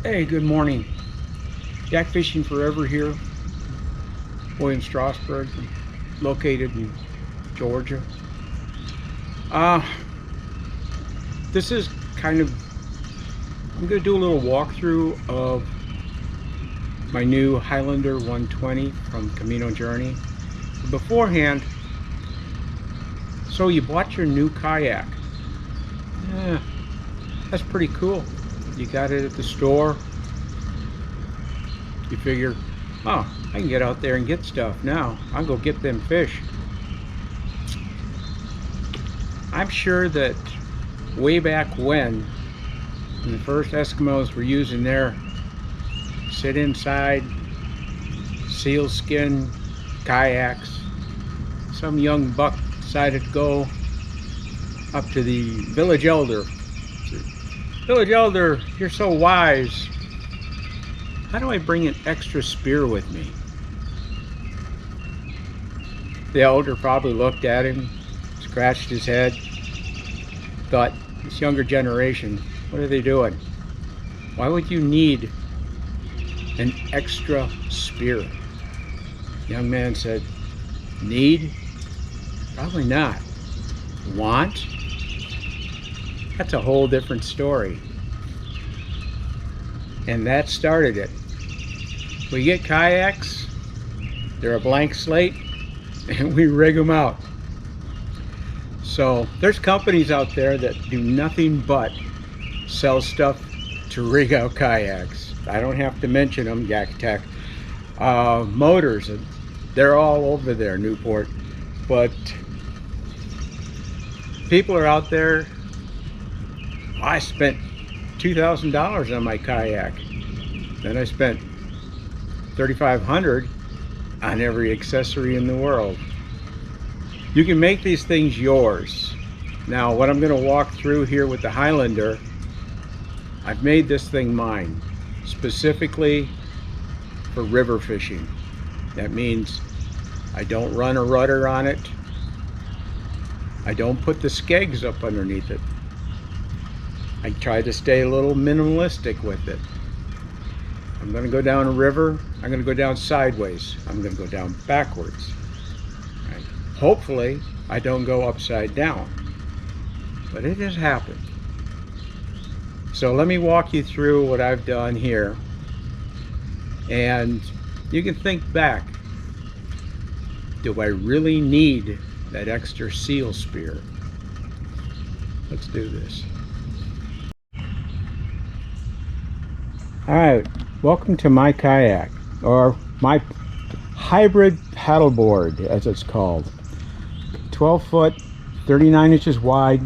Hey, good morning. Jack Fishing Forever here. William Strasburg, located in Georgia. This is kind of, I'm going to do a little walkthrough of my new Highlander 120 from Camino Journey. But beforehand, so you bought your new kayak. Yeah, that's pretty cool. You got it at the store. You figure, oh, I can get out there and get stuff now. I'll go get them fish. I'm sure that way back when the first Eskimos were using their sit inside sealskin kayaks, some young buck decided to go up to the village elder. Village elder, you're so wise. How do I bring an extra spear with me? The elder probably looked at him, scratched his head, thought, this younger generation, what are they doing? Why would you need an extra spear? The young man said, need? Probably not. Want? That's a whole different story. And that started it. We get kayaks, they're a blank slate, and we rig them out. So there's companies out there that do nothing but sell stuff to rig out kayaks. I don't have to mention them, Yak Tech. Motors, they're all over there, Newport. But people are out there. I spent $2,000 on my kayak. Then I spent $3,500 on every accessory in the world. You can make these things yours. Now, what I'm going to walk through here with the Highlander, I've made this thing mine, specifically for river fishing. That means I don't run a rudder on it. I don't put the skegs up underneath it. I try to stay a little minimalistic with it. I'm going to go down a river. I'm going to go down sideways. I'm going to go down backwards. Right? Hopefully, I don't go upside down. But it has happened. So let me walk you through what I've done here. And you can think back. Do I really need that extra seal spear? Let's do this. Alright, welcome to my kayak, or my hybrid paddleboard as it's called. 12 foot, 39 inches wide,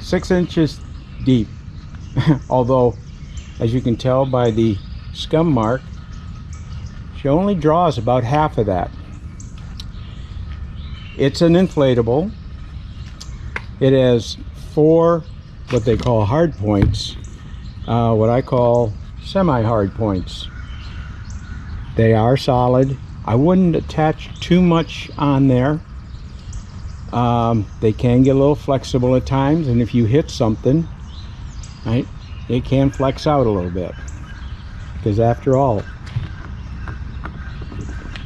6 inches deep. Although, as you can tell by the scum mark, she only draws about half of that. It's an inflatable. It has 4 what they call hard points, what I call semi-hard points. They are solid. I wouldn't attach too much on there. They can get a little flexible at times, and if you hit something, right, it can flex out a little bit, because after all,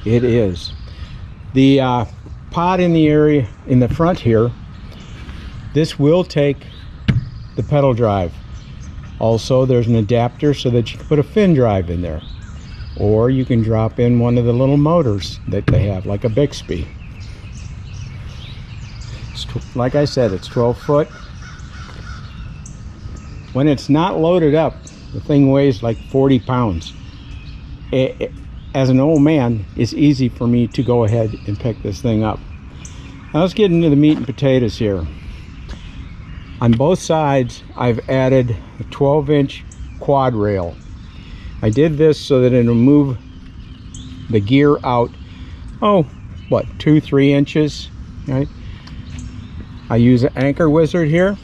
it is. The pod in the area in the front here, this will take the pedal drive. Also, there's an adapter so that you can put a fin drive in there, or you can drop in one of the little motors that they have, like a Bixby. Like I said, it's 12 foot. When it's not loaded up, the thing weighs like 40 pounds. As an old man, it's easy for me to go ahead and pick this thing up. Now let's get into the meat and potatoes here. On both sides, I've added a 12-inch quad rail. I did this so that it'll move the gear out, oh, what, 2-3 inches, right? I use an anchor wizard here,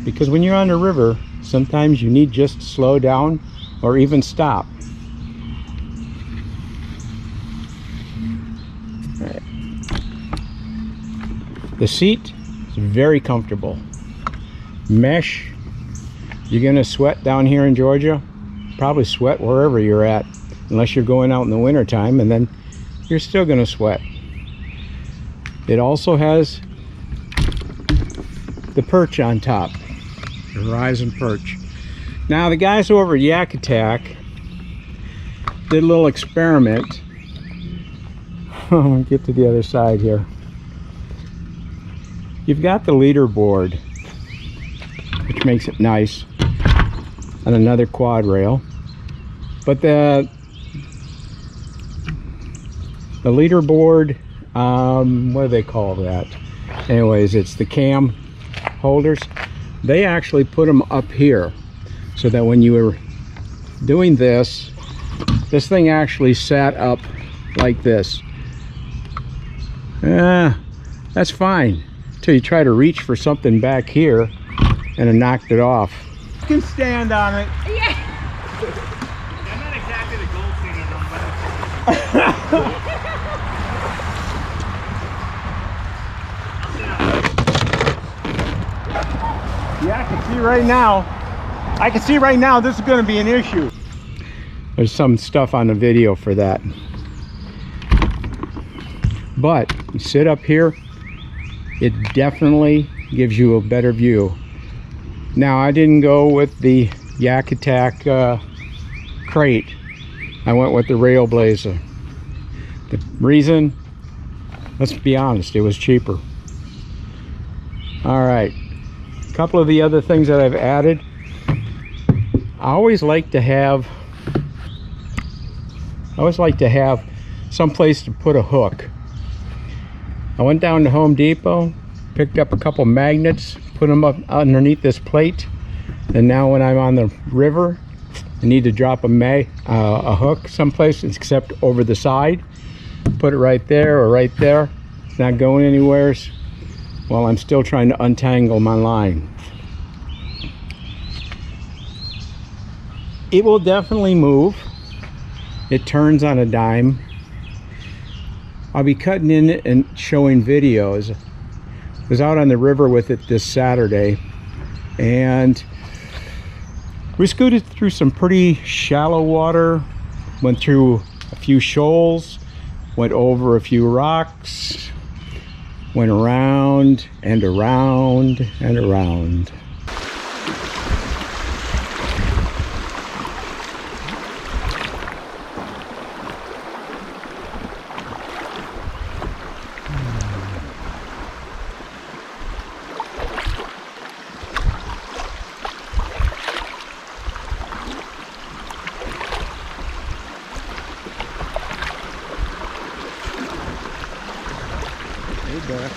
because when you're on the river, sometimes you need just to slow down or even stop. All right. The seat is very comfortable. Mesh You're gonna sweat down here in Georgia? Probably sweat wherever you're at, unless you're going out in the winter time, and then you're still gonna sweat. It also has the perch on top, the horizon perch. Now the guys over at Yak Attack did a little experiment. I'm gonna get to the other side here. You've got the leaderboard, which makes it nice, on another quad rail, but the leaderboard, what do they call that? Anyways, it's the cam holders. They actually put them up here so that when you were doing this thing actually sat up like this. That's fine until you try to reach for something back here and it knocked it off. You can stand on it. Yeah. I'm not exactly the gold standard on but Yeah, I can see right now. I can see right now this is going to be an issue. There's some stuff on the video for that. But you sit up here, it definitely gives you a better view. Now, I didn't go with the Yak Attack crate. I went with the Railblazer. The reason, let's be honest, it was cheaper. All right, a couple of the other things that I've added. I always like to have some place to put a hook. I went down to Home Depot, picked up a couple magnets, put them up underneath this plate, and now when I'm on the river, I need to drop a hook someplace except over the side. Put it right there or right there. It's not going anywhere while I'm still trying to untangle my line. It will definitely move. It turns on a dime. I'll be cutting in it and showing videos. I was out on the river with it this Saturday, and we scooted through some pretty shallow water, went through a few shoals, went over a few rocks, went around and around and around. Back.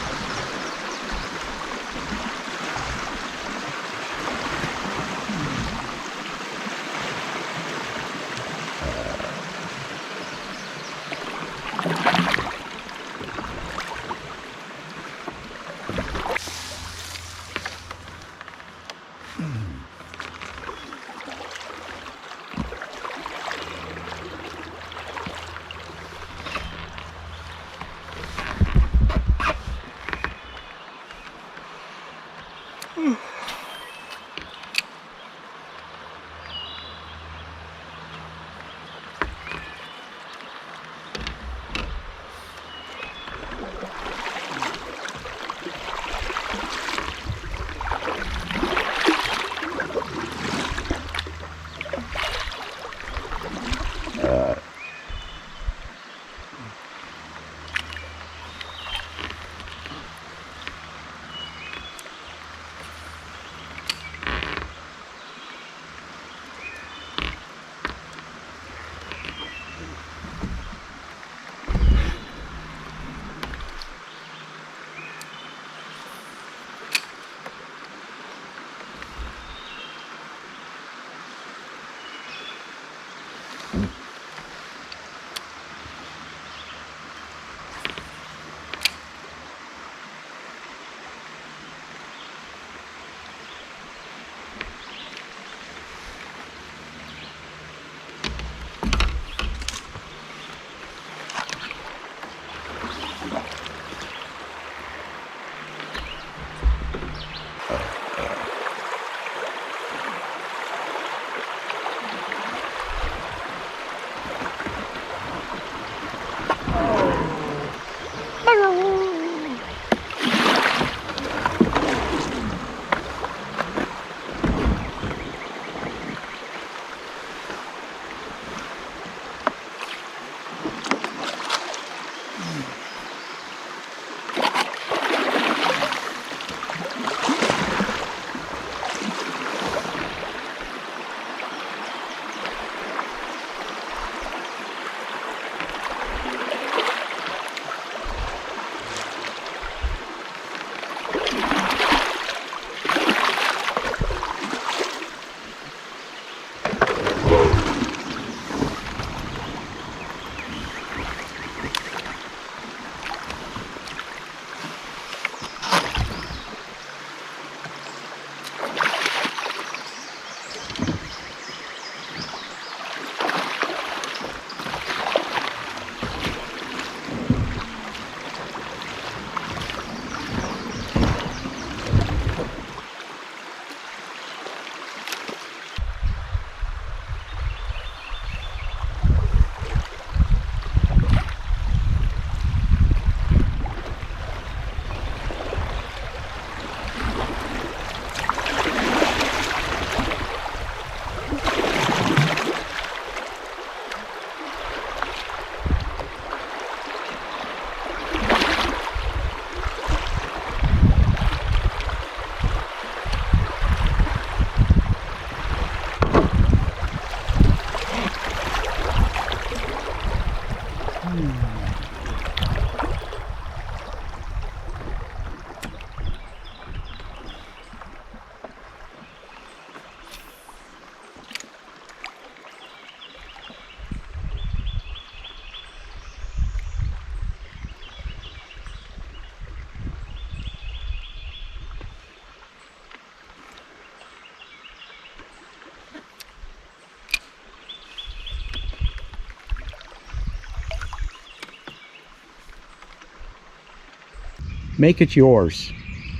make it yours,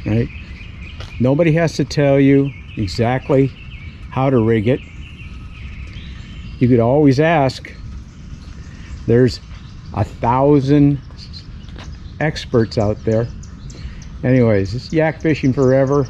right? Nobody has to tell you exactly how to rig it. You could always ask. There's 1,000 experts out there. Anyways, it's yak fishing forever.